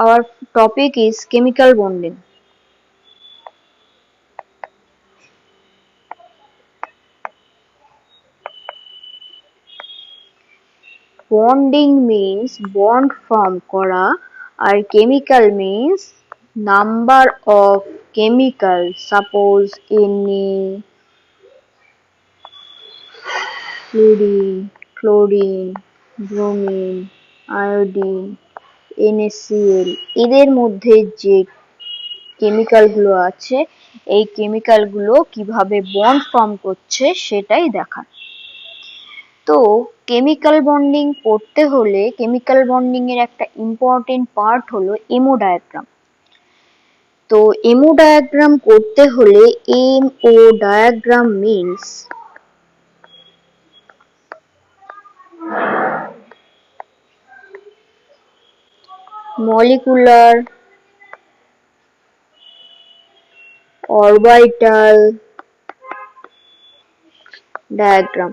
Our topic is chemical bonding. Bonding means bond form করা আর chemical means number of chemicals. Suppose fluorine, chlorine, bromine, iodine, NaCl এদের মধ্যে যে chemical গুলো আছে এই কেমিক্যাল গুলো কিভাবে বন্ড ফর্ম করছে সেটাই দেখা। তো কেমিক্যাল বন্ডিং করতে হলে কেমিক্যাল বন্ডিং এর একটা ইম্পর্টেন্ট পার্ট হলো এমও ডায়াগ্রাম। তো এমও ডায়াগ্রাম করতে হলে MO diagram means molecular orbital diagram.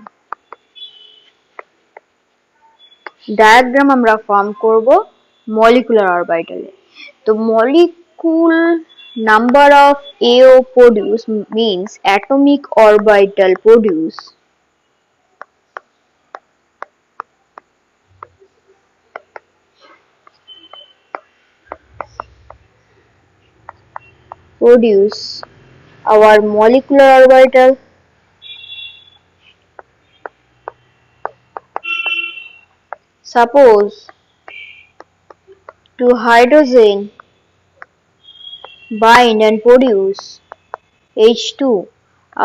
Diagram আমরা ফর্ম করব molecular orbital এ। তো molecule number of AO produce means atomic orbital produce our molecular orbital. Suppose two hydrogen bind and produce H2.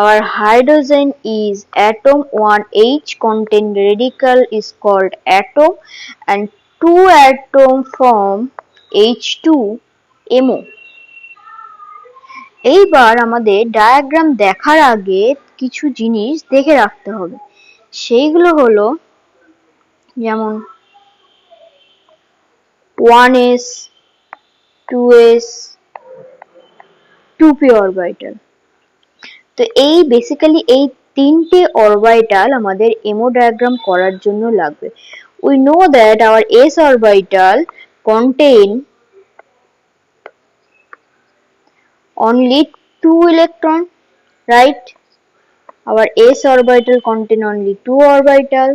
Our hydrogen is atom 1H contain radical is called atom and 2 atom form H2MO. এইবার আমাদের diagram দেখার আগে কিছু জিনিস দেখে রাখতে হবে, সেইগুলো হলো যেমন 1s 2s 2p অরবিটাল। তো এই বেসিক্যালি এই তিনটে অরবিটাল আমাদের এমও ডায়াগ্রাম করার জন্য লাগবে। We know that our s orbital contain only 2 electron, right? Our s orbital contain only 2 orbital.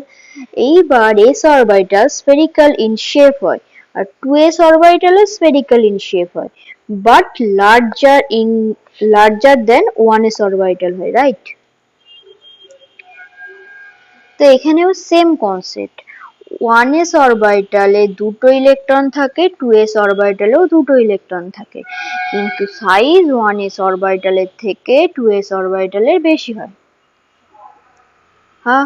এইবার s orbital spherical in shape হয় আর 2s orbital spherical in shape হয় but larger than 1s orbital হয়, right? তো এখানেও same concept, 1s অরবিটালে দুটো electron থাকে, 2s অরবিটালেও দুটো electron থাকে, কিন্তু সাইজ 1s অরবিটালের থেকে 2s অরবিটালের বেশি হয়। হ্যাঁ,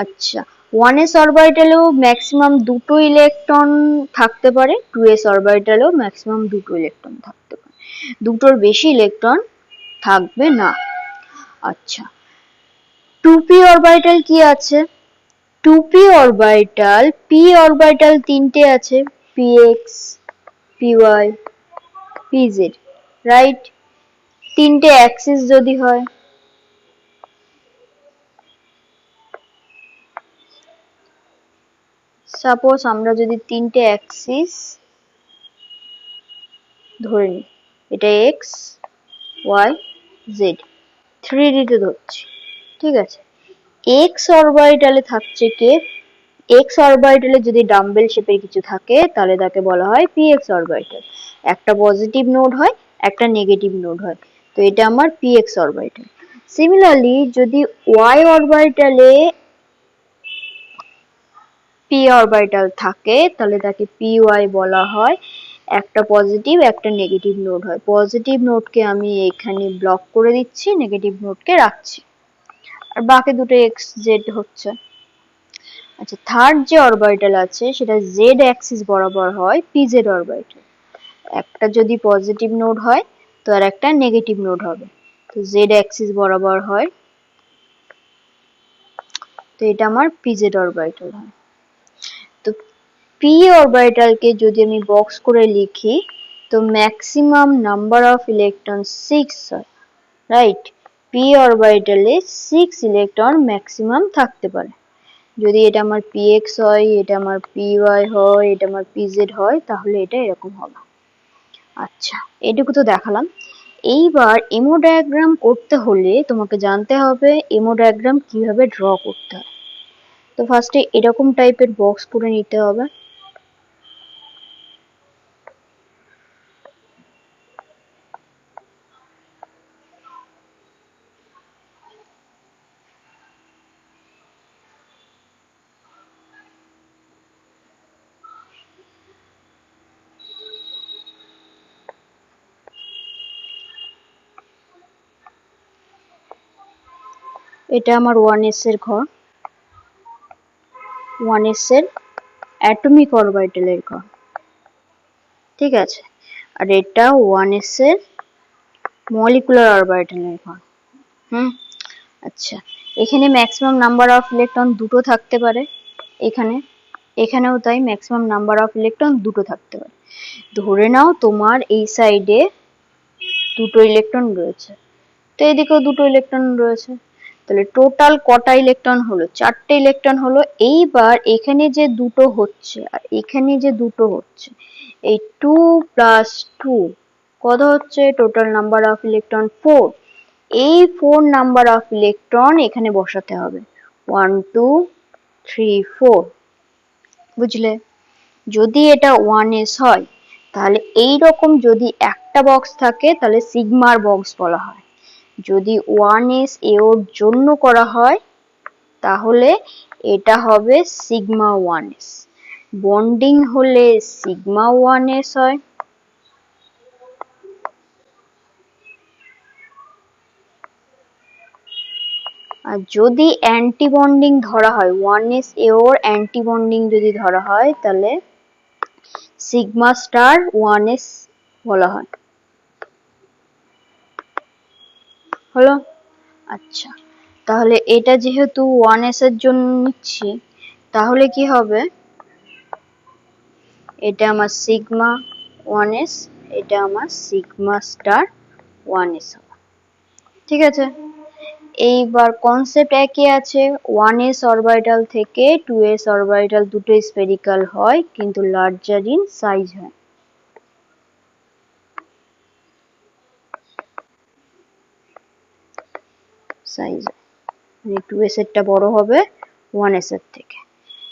আচ্ছা, 1s অরবিটালেও ম্যাক্সিমাম দুটো ইলেকট্রন থাকতে পারে, 2s অরবিটালেও ম্যাক্সিমাম দুটো ইলেকট্রন থাকতে পারে, দুটোর বেশি ইলেকট্রন থাকবে না। আচ্ছা, 2p অরবিটাল কি আছে? 2p অরবিটাল, p অরবিটাল তিনটে আছে, px py pz, রাইট? তিনটে অ্যাক্সিস যদি হয়, সাপোজ আমরা যদি তিনটে অ্যাক্সিস ধরে নিই, এটা x y z 3D তে ধরছি, ঠিক আছে? x অরবিটালে থাকছে কে? x অরবিটালে যদি ডাম্বেল শেপের কিছু থাকে তাহলে তাকে বলা হয় px অরবিটাল। একটা পজিটিভ নোড হয়, একটা নেগেটিভ নোড হয়, তো এটা আমার px অরবিটাল। সিমিলারলি যদি y অরবিটালে p অরবিটাল থাকে তাহলে তাকে py বলা হয়, একটা পজিটিভ একটা নেগেটিভ নোড হয়। পজিটিভ নোডকে আমি এখানে ব্লক করে দিচ্ছি, নেগেটিভ নোডকে রাখছি, আর বাকি দুটো x z হচ্ছে। আচ্ছা, থার্ড যে অরবিটাল আছে সেটা z অ্যাক্সিস বরাবর হয়, pz অরবিটাল। একটা যদি পজিটিভ নোড হয় তো আর একটা নেগেটিভ নোড হবে, তো z অ্যাক্সিস বরাবর হয়, তো এটা আমার pz অরবিটাল হয়। তো p অরবিটালকে যদি আমি বক্স করে লিখি তো ম্যাক্সিমাম নাম্বার অফ ইলেকট্রন 6 হয়, রাইট? p অরবিটালে 6 ইলেকট্রন ম্যাক্সিমাম থাকতে পারে। যদি এটা আমার px হয়, এটা আমার py হয়, এটা আমার pz হয়, তাহলে এটা এরকম হবে। আচ্ছা, এটুকু তো দেখালাম। এইবার এমো ডায়াগ্রাম করতে হলে তোমাকে জানতে হবে এমো ডায়াগ্রাম কিভাবে ড্র করতে হয়। তো ফার্স্টে এরকম টাইপের বক্স করে নিতে হবে। এটা আমার 1s এর ঘর, 1s এর অ্যাটমিক অরবিটালের ঘর, ঠিক আছে। আর এটা 1s এর মলিকুলার অরবিটালের ঘর। আচ্ছা, এখানে ম্যাক্সিমাম নাম্বার অফ ইলেকট্রন দুটো থাকতে পারে, এখানেও তাই ম্যাক্সিমাম নাম্বার অফ ইলেকট্রন দুটো থাকতে পারে। ধরে নাও তোমার এই সাইডে দুটো ইলেকট্রন রয়েছে, তো এদিকেও দুটো ইলেকট্রন রয়েছে, তাহলে টোটাল কটা ইলেকট্রন হলো? চারটে ইলেকট্রন হলো। এইবার এখানে যে দুটো হচ্ছে আর এখানে যে দুটো হচ্ছে, এই 2 + 2 কত হচ্ছে? Total number of electron 4। এই 4 নাম্বার অফ ইলেকট্রন এখানে বসাতে হবে, 1 2 3 4, বুঝলে? যদি এটা 1s হয় তাহলে এই রকম যদি একটা বক্স থাকে তাহলে সিগমার বক্স বলা হয়। যদি 1s এর জন্য করা হয় তাহলে এটা হবে সিগমা 1s। বন্ডিং হলে সিগমা 1s হয়। আর যদি অ্যান্টি বন্ডিং ধরা হয়, 1s এর অ্যান্টি বন্ডিং যদি ধরা হয় তাহলে সিগমা স্টার 1s বলা হয়। হলো? আচ্ছা, তাহলে এটা যেহেতু 1s এর জন্য নিচ্ছি তাহলে কি হবে? এটা আমার সিগমা 1s, এটা আমার সিগমা স্টার 1s হবে, ঠিক আছে। এইবার কনসেপ্ট একই আছে, 1s অরবিটাল থেকে 2s অরবিটাল দুটোই স্ফেরিক্যাল হয় কিন্তু লার্জার ইন সাইজ হয়। সাইজ মানে 2s এরটা বড় হবে 1s এর থেকে।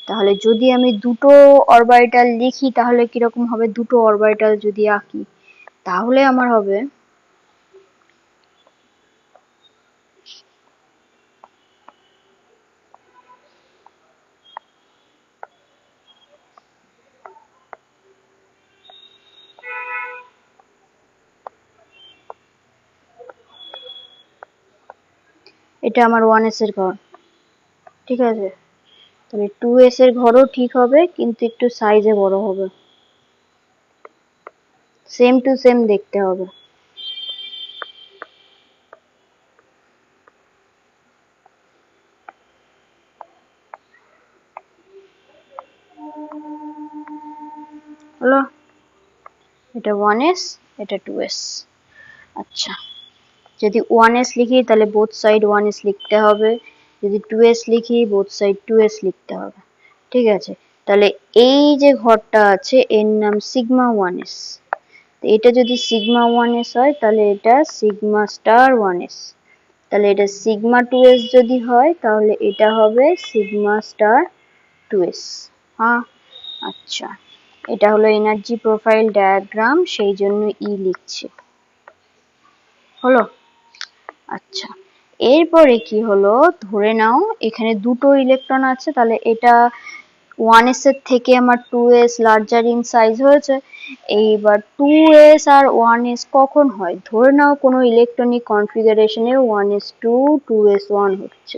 তাহলে যদি আমি দুটো অরবিটাল লিখি তাহলে কিরকম হবে? দুটো অরবিটাল যদি আঁকি তাহলে আমার হবে এটা আমার 1s এর ঘর, ঠিক আছে। তাহলে 2s এর ঘরও ঠিক হবে কিন্তু একটু সাইজে বড় হবে, সেম টু সেম দেখতে হবে। হলো? এটা 1s, এটা 2s। আচ্ছা, যদি 1s লিখি তাহলে বোথ সাইড 1s লিখতে হবে, যদি 2s লিখি বোথ সাইড 2s লিখতে হবে, ঠিক আছে। তাহলে এই যে ঘরটা আছে এর নাম সিগমা 1s। এটা যদি সিগমা 1s হয় তাহলে এটা সিগমা স্টার 1s। তাহলে এটা সিগমা 2s যদি হয় তাহলে এটা হবে সিগমা স্টার 2s। হ্যাঁ, আচ্ছা, এটা হলো এনার্জি প্রোফাইল ডায়াগ্রাম, সেই জন্য ই লিখছি। হলো? আচ্ছা, এরপরে কি হলো? ধরে নাও এখানে দুটো ইলেকট্রন আছে, তাহলে এটা 1s এর থেকে আমার 2s লার্জার ইন সাইজ হয়েছে। এইবার 2s আর 1s কখন হয়? ধরে নাও কোনো ইলেকট্রনিক কনফিগারেশনে 1s2 2s1 হচ্ছে,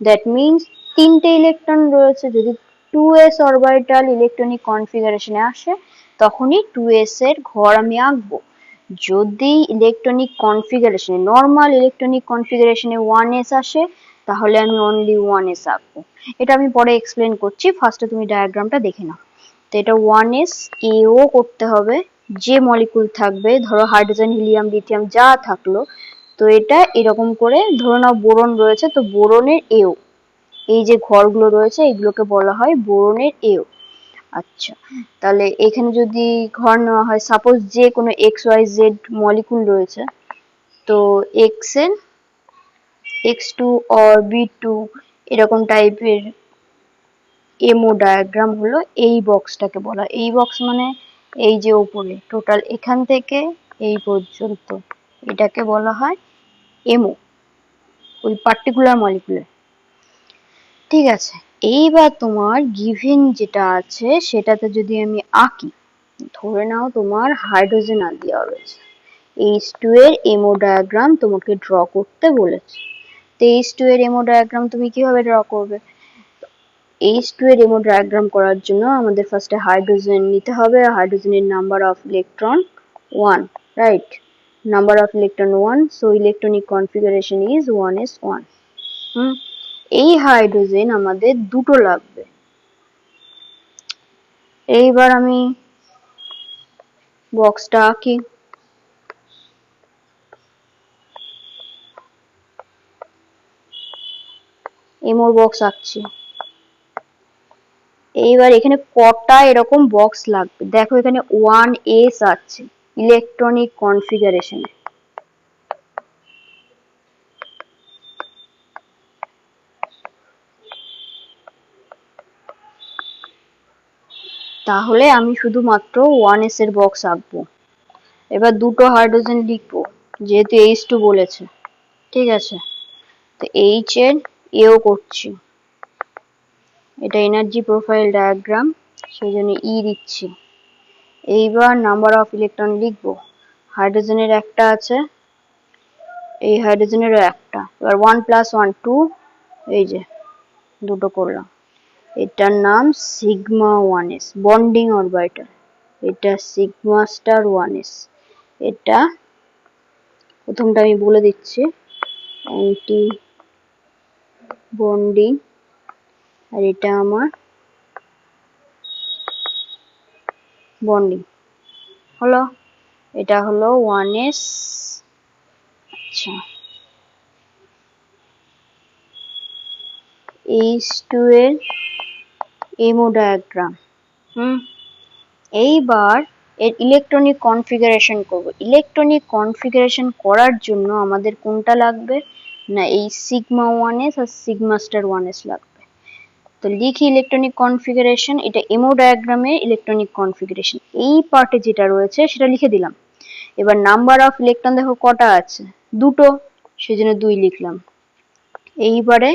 দ্যাট মিনস তিনটে ইলেকট্রন রয়েছে। যদি 2s অরবিটাল ইলেকট্রনিক কনফিগারেশনে আসে তখনই 2s এর ঘর আমি আঁকবো। যদি ইলেকট্রনিক কনফিগারেশনে নর্মাল ইলেকট্রনিক কনফিগারেশনে 1s আসে তাহলে আমি অনলি 1s আঁকবো। এটা আমি পরে এক্সপ্লেন করছি, ফার্স্টে তুমি ডায়াগ্রামটা দেখে নাও। তো এটা 1s এও করতে হবে, যে মলিকুল থাকবে, ধরো হাইড্রোজেন হিলিয়াম লিথিয়াম যা থাকলো, তো এটা এরকম করে ধরে নাও বোরন রয়েছে তো বোরনের এও, এই যে ঘরগুলো রয়েছে এগুলোকে বলা হয় বোরনের এও। আচ্ছা, তাহলে এখানে যদি ঘর নেওয়া হয়, সাপোজ যে কোনো XYZ মলিকুল রয়েছে, তো X2 or B2 এরকম টাইপের এমও ডায়াগ্রাম হলো এই বক্সটাকে বলা। এই বক্স মানে এই যে উপরে টোটাল এখান থেকে এই পর্যন্ত এটাকে বলা হয় এমও, ওই পার্টিকুলার মলিকুলের। ঠিক আছে, এইবার তোমার গিভেন যেটা আছে সেটাতে যদি আমি আঁকি, ধরে নাও তোমার হাইড্রোজেন আর দেওয়া রয়েছে, H2 এর এমও ডায়াগ্রাম তোমাকে ড্র করতে বলেছে। তো H2 এর এমও ডায়াগ্রাম তুমি কিভাবে ড্র করবে? H2 এর এমও ডায়াগ্রাম করার জন্য আমাদের ফার্স্টে হাইড্রোজেন নিতে হবে, হাইড্রোজেনের number of electron 1, right? Number of electron 1, so electronic configuration is 1s1. এই হাইড্রোজেন আমাদের দুটো লাগবে। এইবার আমি বক্সটা আঁকি। এমওর বক্স আঁকছি। এইবার এখানে কটা এরকম বক্স লাগবে দেখো, এখানে 1s আছে ইলেকট্রনিক কনফিগারেশনে। তাহলে আমি শুধুমাত্র 1s এর বক্স আঁকবো। এবার দুটো হাইড্রোজেন লিখবো যেহেতু H2 বলেছে, ঠিক আছে? তো H এর এও করছি, এটা এনার্জি প্রোফাইল ডায়াগ্রাম, সেই জন্য ই দিচ্ছি। এইবার নাম্বার অফ ইলেকট্রন লিখবো, হাইড্রোজেনের একটা আছে, এই হাইড্রোজেনেরও একটা। এবার 1 + 1 2, এই যে দুটো করলাম। এটার নাম সিগমা 1s বন্ডিং অরবিটাল, এটা সিগমা স্টার 1s। এটা প্রথমটা আমি বলে দিচ্ছি, অ্যান্টি বন্ডিং, আর এটা আমার বন্ডিং হলো, এটা হলো 1s। আচ্ছা, H2 এর এমও ডায়াগ্রাম। এইবার এর ইলেকট্রনিক কনফিগারেশন করব। ইলেকট্রনিক কনফিগারেশন করার জন্য আমাদের কোনটা লাগবে না, এই সিগমা 1s আর সিগমা স্টার 1s লাগবে। তো লিখি ইলেকট্রনিক কনফিগারেশন, এটা এমও ডায়াগ্রামে ইলেকট্রনিক কনফিগারেশন এই পার্টে যেটা রয়েছে সেটা লিখে দিলাম। এবার নাম্বার অফ ইলেকট্রন দেখো কটা আছে, দুটো, সেজন্য 2 লিখলাম। এইবারে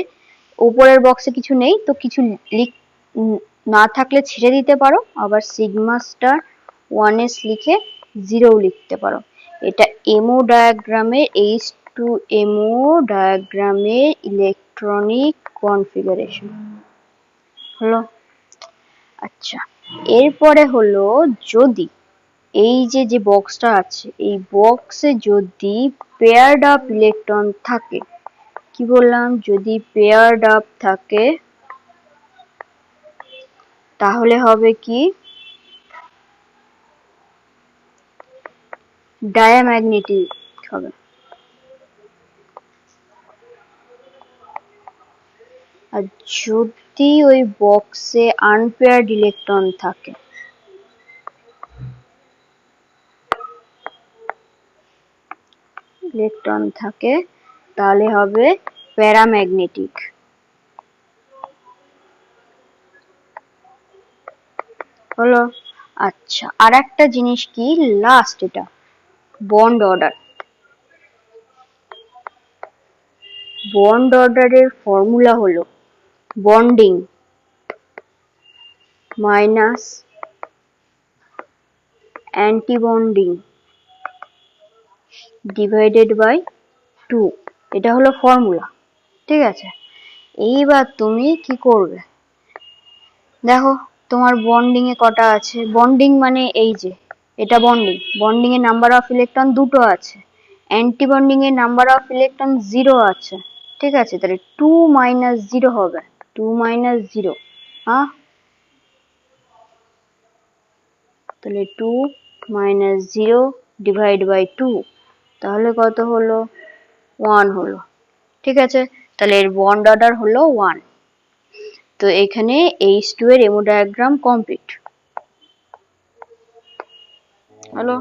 উপরের বক্সে কিছু নেই, তো কিছু না থাকলে ছেড়ে দিতে পারো, আবার সিগমা স্টার 1s লিখে 0 লিখতে পারো। এটা এমও ডায়াগ্রামে H2MO ডায়াগ্রামে ইলেকট্রনিক কনফিগারেশন হলো। আচ্ছা, এরপরে হলো যদি এই যে বক্সটা আছে, এই বক্সে যদি পেয়ারড আপ ইলেকট্রন থাকে, কি বললাম, যদি পেয়ারড আপ থাকে তাহলে হবে কি, ডায়াম্যাগনেটিক হবে। আর যদি ওই বক্সে আনপেয়ার্ড ইলেকট্রন থাকে, তাহলে হবে প্যারাম্যাগনেটিক হলো। আচ্ছা, আর একটা জিনিস কি, লাস্ট এটা বন্ড অর্ডার। বন্ড অর্ডারের ফর্মুলা হলো bonding minus antibonding divided by 2, এটা হলো ফর্মুলা, ঠিক আছে? এইবার তুমি কি করবে, দেখো তোমার বন্ডিং এ কটা আছে, বন্ডিং মানে এই যে এটা বন্ডিং, বন্ডিং এর নাম্বার অফ ইলেকট্রন দুটো আছে, অ্যান্টি বন্ডিং এর নাম্বার অফ ইলেকট্রন 0 আছে, ঠিক আছে? তাহলে 2 - 0 হবে, 2 - 0, হ্যাঁ, তাহলে 2 - 0 ডিভাইড বাই 2, তাহলে কত হলো, 1 হলো, ঠিক আছে? তাহলে এর বন্ড অর্ডার হলো 1। তো এখানে H2 এর এমও ডায়াগ্রাম কমপ্লিট। হ্যালো।